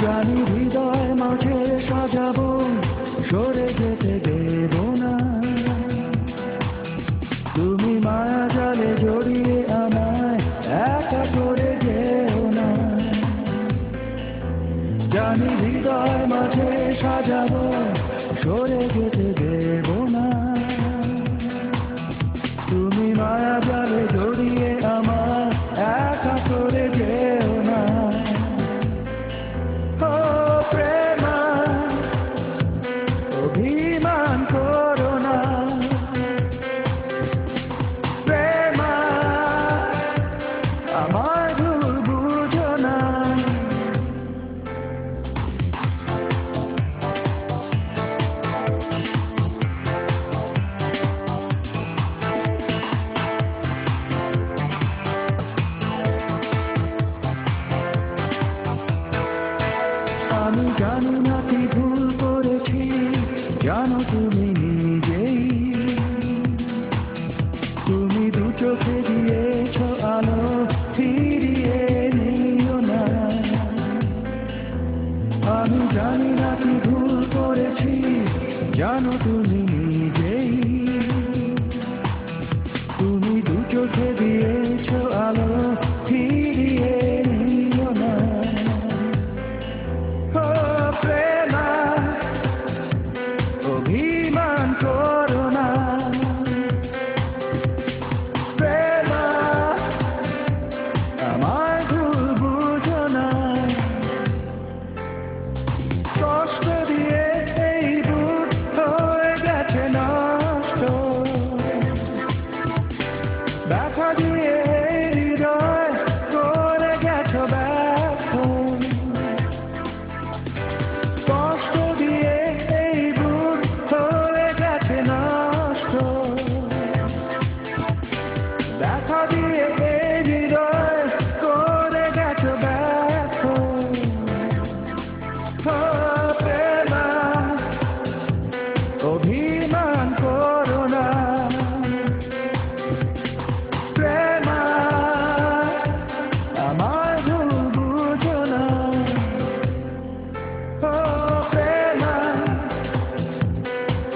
জানি হৃদয় মাঝে সাজাবো, সরে যেতে দেব না। তুমি মায়া জালে জড়িয়ে আমায় একা করে যেও না। জানি হৃদয় মাঝে সাজাবো, সরে যেতে দেব না। তুমি মায়া জালে জড়িয়ে আমায় একা করে যেও না। ও প্রেমা, অভিমান করো না। প্রেমা, আমার ভুল বুঝো না। আমি জানি না কি ভুল করেছি, জানো তুমি নিজেই। তুমি দু চোখে দিয়েছ আলো, ফিরিয়ে নিও না। আমি জানি না কি ভুল করেছি, জানো তুমি নিজেই। তুমি দু চোখে দিয়েছ আলো, ফিরিয়ে নিও না। ও প্রেমা, অভিমান করো না। প্রেমা, আমার ভুল বুঝো না। কষ্ট দিয়ে এই বুক হয়ে গেছে নষ্ট, ব্যথা দিয়ে এই হৃদয় করে গেছো ব্যর্থ। কষ্ট দিয়ে এই বুক হয়ে গেছে নষ্ট, ব্যথা দিয়ে এই হৃদয় করে গেছো ব্যর্থ। ও প্রেমা, অভিমান করো না। প্রেমা, আমার ভুল বুঝো না। ও প্রেমা,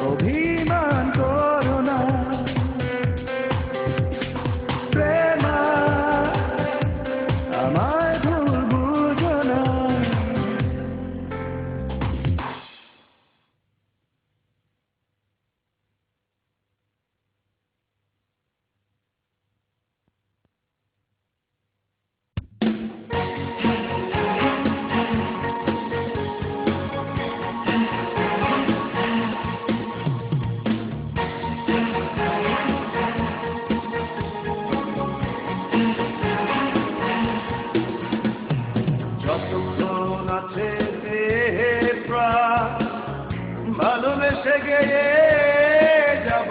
অভিমান করো না। প্রেমা, আমার ভুল বুঝো না। যতক্ষণ আছে দেহে প্রাণ, ভালোবেসে গিয়ে যাব।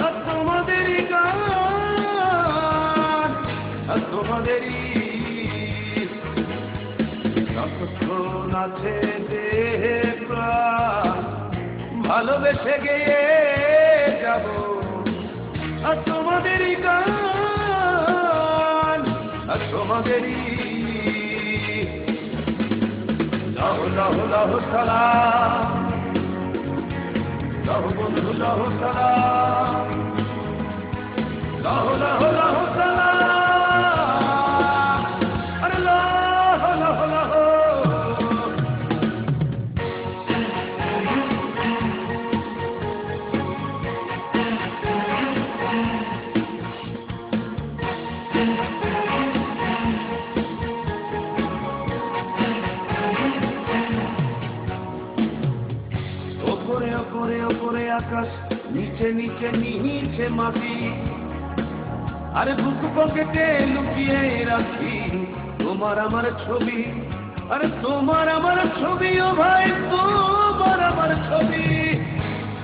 আর তোমাদেরই গান, আর তোমাদেরই। যতক্ষণ আছে দেহে প্রাণ, ভালোবেসে গিয়ে যাব। আর তোমাদেরই গান, আর তোমাদেরই। লাহো লাহো লাহো সালাম, লাহো বন্ধু লাহো সালাম, লাহো লাহো লাহো সালাম, আরে লাহো লাহো লাহো। ওপরে ওপরে ওপরে আকাশ, নিচে নিচে নিচে মাটি। আরে বুক পকেটে লুকিয়ে রাখি তোমার আমার ছবি। আরে তোমার আমার ছবি, ও ভাই তোমার আমার ছবি।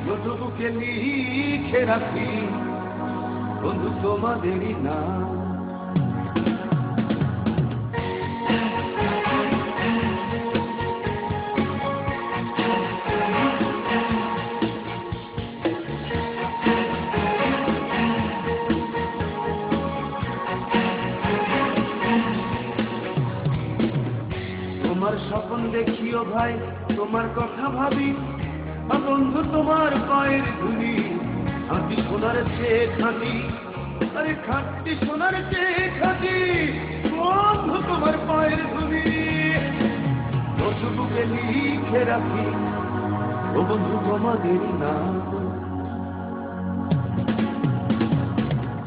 নোটবুকে লিখে রাখি বন্ধু তোমাদেরই নাম। তোমার তোমার স্বপ্ন দেখিও ভাই, তোমার কথা ভাবি, বন্ধু তোমার পায়ের ধুলি, খাঁটি সোনার চেয়ে খাঁটি, আরে খাঁটি সোনার চেয়ে খাঁটি, বন্ধু তোমার পায়ের ধুলি, নোটবুকে লিখে রাখি ও বন্ধু তোমাদের নাম।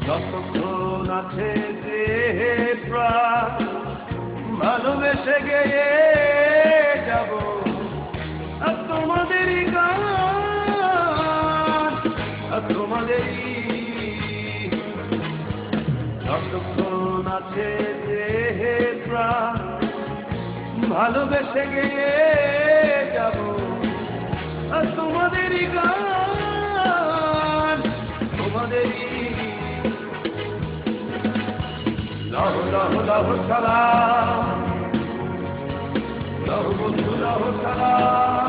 যতক্ষণ আছে যে প্রাণ, ভালোবেসে গিয়ে যাব আর তোমাদেরই গান, আর তোমাদেরই। যতক্ষণ আছে যে প্রাণ, ভালোবেসে গিয়ে যাব আর তোমাদেরই গান, তোমাদেরই। লাহ লাহ লাহ সালাম, লাহ বন্ধু লাহ সালাম।